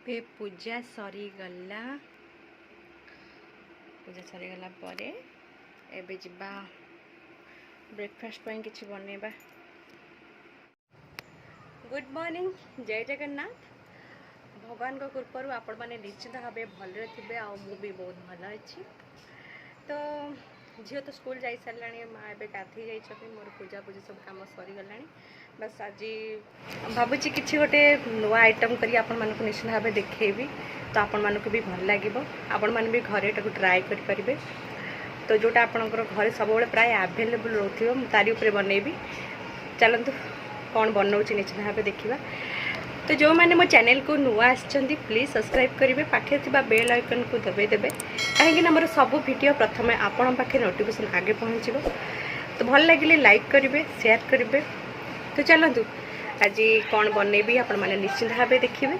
ଏବେ ପୂଜା ସରିଗଲା। ପୂଜା ସରିଗଲା ପରେ ଏବେ ଯିବା ବ୍ରେକଫାଷ୍ଟ ପାଇଁ କିଛି ବନେଇବା। गुड मॉर्निंग, जय जगन्नाथ। भगवान को कृपारू आपण मैंने निश्चित भाव भलरे थे आ भी बहुत भल अच्छी। तो झील तो स्कूल जा सारा माँ ए गाधे जाइए मोर पूजा पूजा सब कम सरीगला। बस आज भावुँ कि गोटे नुआ आइटम करी आपण मानक निश्चित भाव देखेबी, तो आपण मानक भी भल लगे। आपण मैंने भी घरे ट्राए करेंगे। तो जोटा आपणकर घरे सब प्राय आवेलेबल रोथे तारी उपरे बनैबी। चलतु कौन बनाऊँ निश्चित भाव देखा। तो जो मैंने मो चैनल को नुआ आसछंती प्लीज सब्सक्राइब करेंगे, पाखे थिबा बेल आइकन को दबाई देबे, कहीं मोर सब वीडियो प्रथम आपण पाखे नोटिफिकेशन आगे पहुँचो। तो भल लगे लाइक करेंगे, शेयर करेंगे। तो चलतु आज कौन बनैबी आपण मैंने निश्चित भाव देखिए।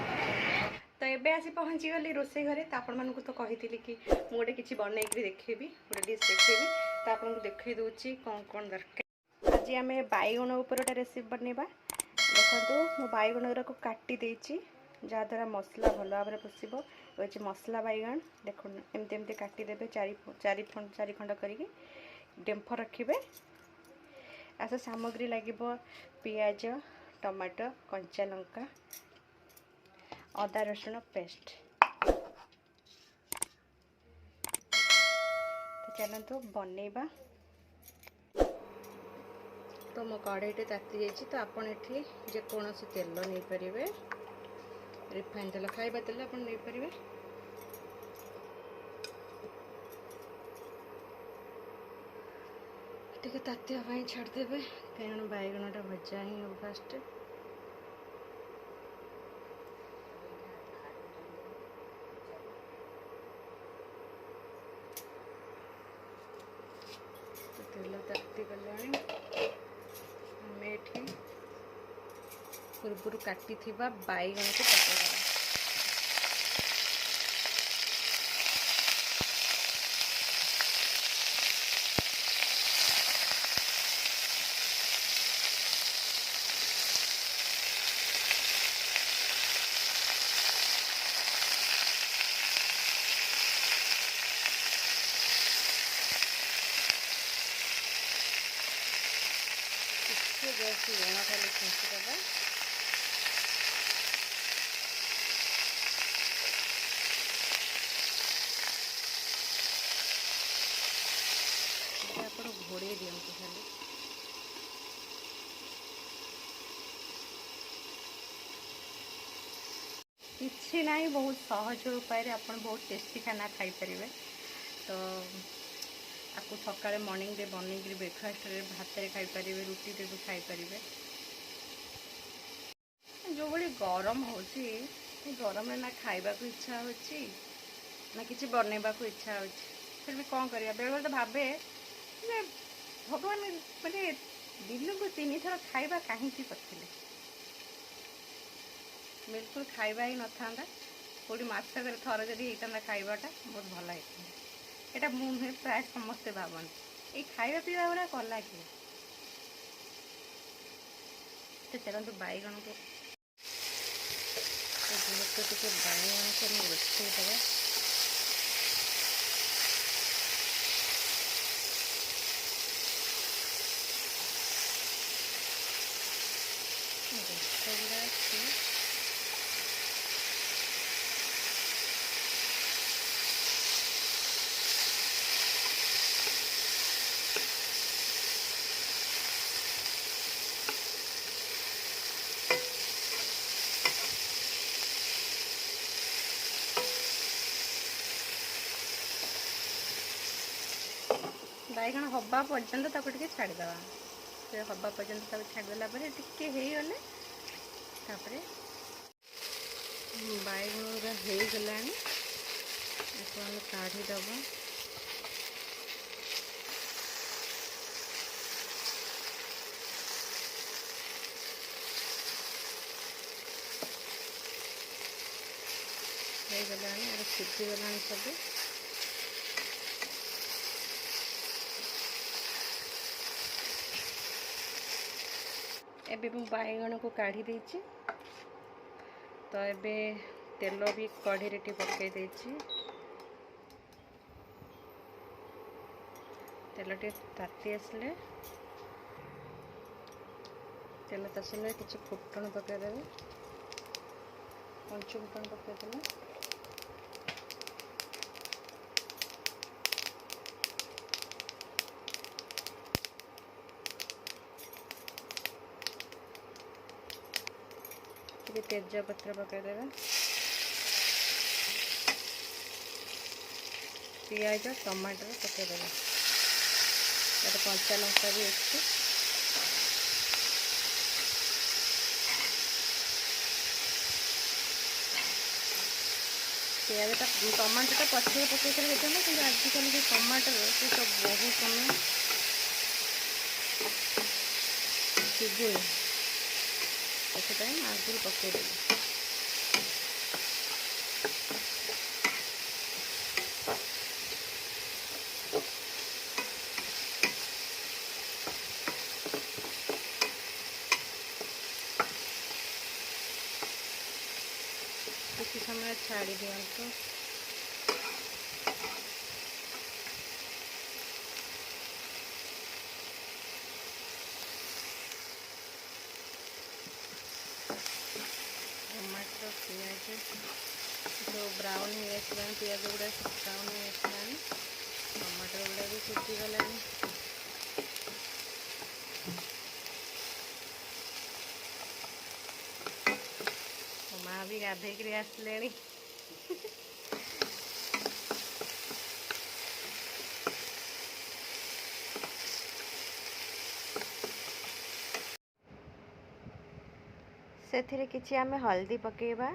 तो एबे आसी पहुँची गली रोसे घरे। तो आपण मानक तो कही कि मुझे किसी बनईक देखेबी, गोटे डिश देखेबी। तो आपको देखई दूची कौन कौन दरकार। आज आम बैगण उपर गोटे रेसिपी बनवा। देखो मो बैगण गुरा काटी देछि, जहाँद्वारा मसला भल भाव में पशिब। ये मसला बैगण देखो एमती एमती काटिदेवे चारि खंड करके डेम्फ रखिए। आस सामग्री लगे पियाज, टमाटो, कंचा लंका, अदा रसुण पेस्ट। तो चलते बनैबा। तो मो कड़ाईटे ताती जाइए। तो आपड़ ये जेकोसी तेल नहीं पारे, रिफाइन तेल खाइबा तेल आप नहीं पारे। टे तातिया छाड़देवे, कहीं बैगणटा भजा ही हम फास्ट। तेल ताती गलानी आम ये पूर्व काटी बैगण को पकड़ा। गैस लुण खाली खींचीदे। आप घोड़े दिंतु खाली। किसी ना बहुत सहज उपाय आप बहुत टेस्टी खाना खाई पारे। तो आपको सकाଳେ मॉर्निंग रे बनई ब्रेकफास्ट रे भात रे खाई पारे, रुटी रे भी खाई पारे। जो बड़ी गरम होची, गरम ना खाइबा को इच्छा होची ना किसी बनैबा को इच्छा होची। फिर भी कौन करिया, बेले बेले तो भावे भगवान माने दिन को 3 थर खाइबा कहीं करते। बिल्कुल खाइबा ही न था। कौटी मसक थर जदि होता खाइबाटा बहुत भल होता। यहाँ मुझे प्राय समस्ते भावती ये खाଇବା पीवा गुरा कला कि। तो चलते बैगण को टे बैगण को रोषेदे। बैगण हवा पर्यंत टे छाड़देवा। तो हवा पर्यंत छाड़देला टे होगले बैगण गुरा होगला आम काढ़ीदब। होगला सीझीगला सब। एबे बैगण को काढ़ी देछि। तो एबे तेल भी कढ़ी रे पकई देछि। तेल टे ताती आसले तेल तासले किसी फुटण पकईदेवे। पंच फुटण पकईदेवे। तेजपत्र पकईदेवे। पियाज टमाटर पकईदेवे। कंचा लंका भी अच्छी। पियाज टमाटर पछे पकई कर कि आजिकल जो टमाटर से तो बहुत समय सिझुनी से आगुरी पकईदेवी। किसी समय छाड़ी दिंतु। टमाटर पियाज जो ब्राउन हो पियाज गुड़ा ब्राउन हो टमाटर गुड़ा भी सिझीगला। माँ भी गाधे आसले। से किछि आमे हल्दी पकेबा।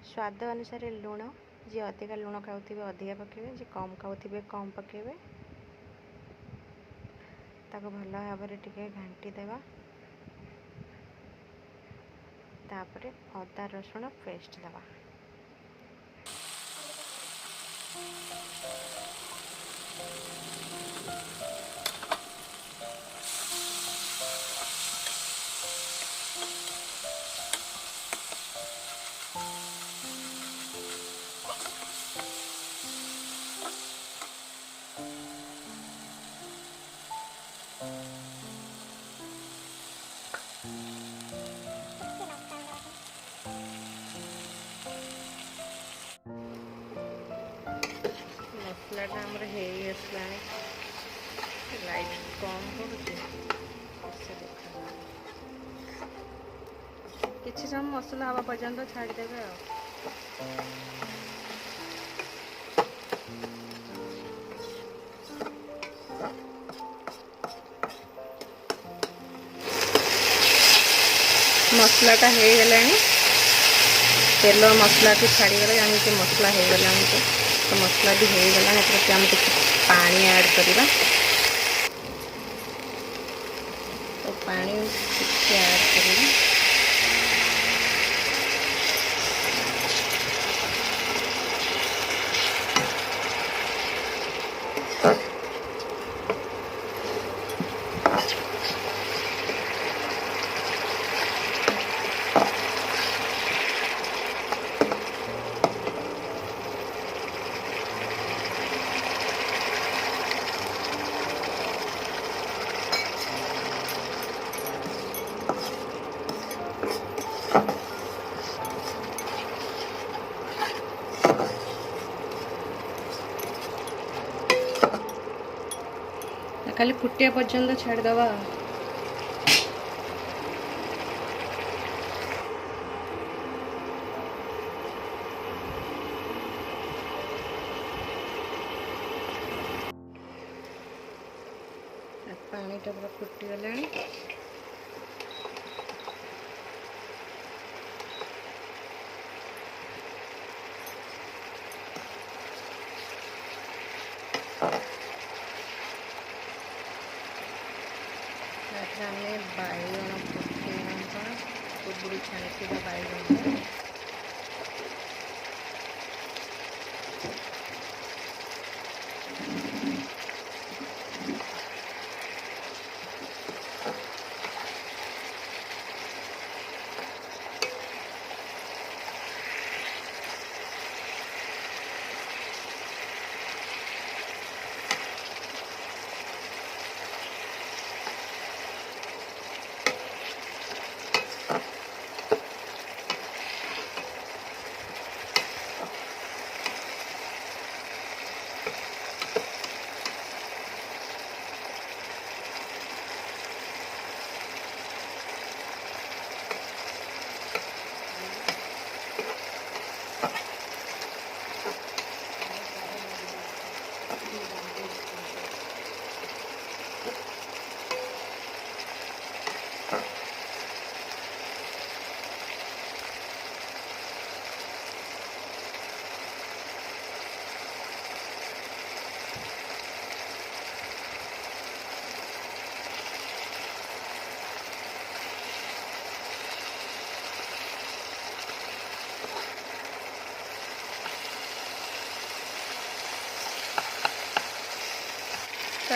स्वाद अनुसार लुण जी अधिका लुण खाऊे अधिका पकेबे, जी कम खाऊे कम पकेबे। ताको भल भाव टिके घांटी देवा। तापरे अदा रसुण पेस्ट देवा। मसलाटा आमर हो लाइट कम पड़ुଛି किसी समय मसला हवा पर्यंत छाड़देवे। मसलाटा हो गला तेल मसला को छाड़गला जानी कि मसला हो गला। तो मसला भी हो गला आम पानी ऐड करवा। तो पानी ऐड करवा। खाली फुटिया पर्यंत छाड़दवा। पानीटा पूरा फुटीगला। आमे बैगण पकेଇବା पूर्व छाणी बैगण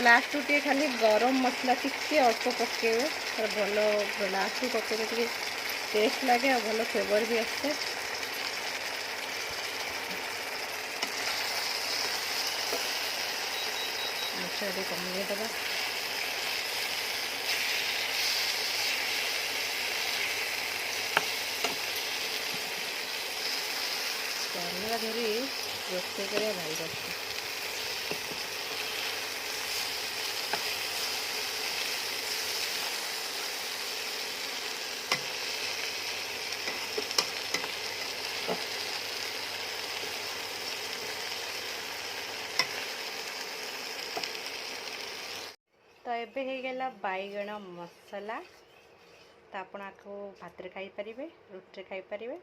तो लास्ट टे खाली गरम मसला टिके अल्प पकेबे भल लास्ट पकेबे टे टेस्ट लगे और भल फ्लेवर भी आसे। अच्छा कमी दबा कैमेरा धरी रोषे कर भाई कष्ट। तो एबे हो गला बैगण मसला। तो आपण आपको भात खाई पारिबे, रुटी खाई पारिबे।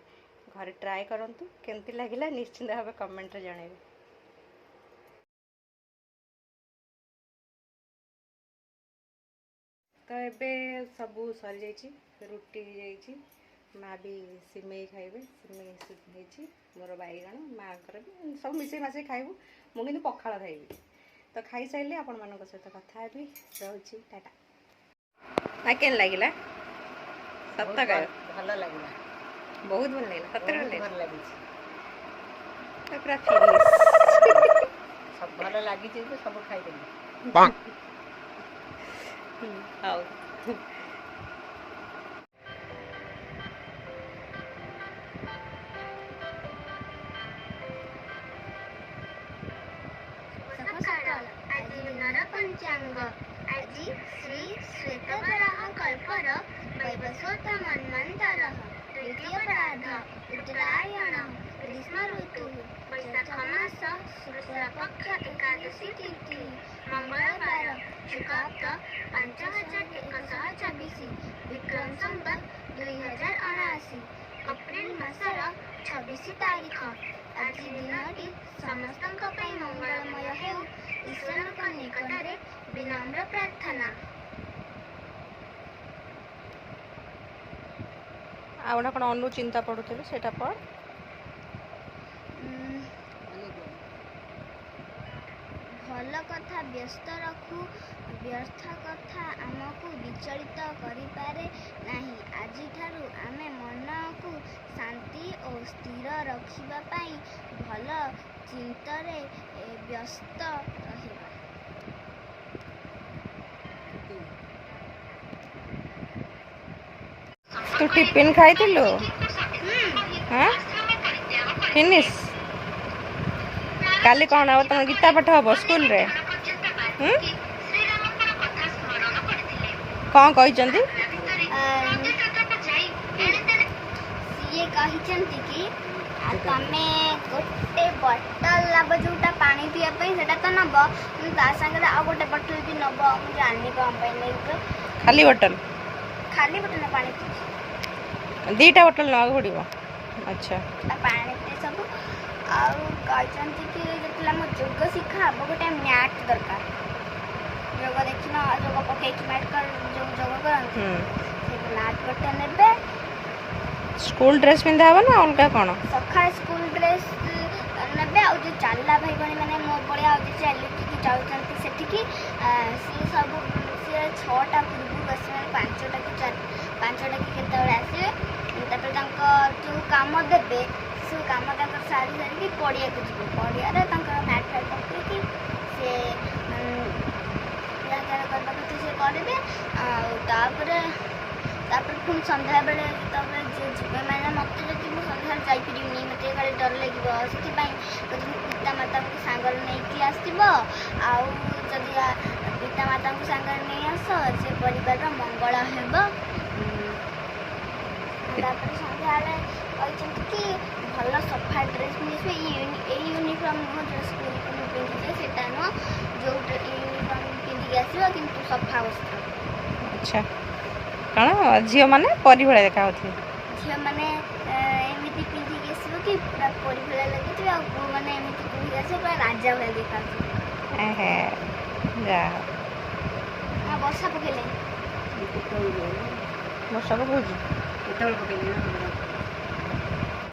घरे ट्राए करंतु केमती लागिला निश्चिंत भाव कमेंट रे जणाइबे। तो एबे सबू सरी जाइछि, रुटी हो जाइछि। माँ भी सिमेई खाइबे, सिमेई सिझाइछि मोर बैगण माँ कर भी सब मिसेई मासे खाइबु। मु किन्तु पखाळ खाइबी। तो खाई साइले आपण मानक सहित कथा हेबी। रहउछि टाटा। आ केन लागिला सत्त कह भल लगिला, बहुत भल लागिला सत्तर भल लगी तो पूरा फिनिश सब भल लगी सब खाई हाउ पंचांग आजी श्री श्वेतवराह कल्पर वैवस्वत मन्वंतर तृतीय पराध उत्तरायण ग्रीष्म ऋतु वैशाख मास शुक्ल पक्ष एकादशी तिथि मंगलवार शुक्लाब्द 5124 विक्रम संवत 2079 एप्रिल मासर 26 तारीख। आज दिनटी समस्त मंगलमय हेउ ईश्वर निकटरे विनम्र प्रार्थना। आउना कोन अनु चिंता पडुथले सेटा पड़ भल कथा व्यस्त रखू, व्यर्थ कथा आमको विचलित करिपारे नाही। आजि ठारू आमे मन को शांति और स्थिर रखिबा पाई भल चिंतरे व्यस्त रहिबा। तू टिफिन खाइथिलु? हां फिनिश काली कौन अब तुम गीता पाठ हम स्कूल रे कौन कहते कि तमे गोटे बटल नब जोटा पानी पीवाई से तो नब सागर आ गोटे बटल भी नब जानी कौन खाली बटल पानी दीटा बटल ना पड़ो। अच्छा पानी पी सब आती कि जो जोग शिखा हम गोटे मैट दरकार जोग देख जोग पकई मैट कर जो जोग करते मैट गोटे ने स्कूल ड्रेस पिंधा हम ना अलग कौन सका स्कूल ड्रेस ने आ जो चलला भाई भाई मैंने मो भाया चलिए जाऊँगी से सी सब सी 6टा पूर्व आस 5टा कि केत आसवे जो कम देवे से कम सारी सारिकी पड़िया को जी पड़िया मैट फैट पकईकि सी करवा सी करेंगे पुणी सन्ध्या बेले जो मैंने मत जी सन्ध्या जापरि मत गले डर लगे से पिता माता को सांगर नहीं आसब आदि पिता माता को सांगर नहीं आस से परिवार मंगल होपर सन्ध्या कि भल सफा ड्रेस पिंधे ये यूनिफॉर्म नुह जो स्कूल को पिंधे से नुह जो यूनिफॉर्म पिंधिक आसो कि सफा वस्त्र। अच्छा कौन झील मैंने परी भाया देखा झील मैंने एमती पिंधिक आसो कि पूरा परी भाया लगे मैंने एमती पिंधिक आस पूरा राजा भाई देखा वर्षा पकड़े वर्षा पकड़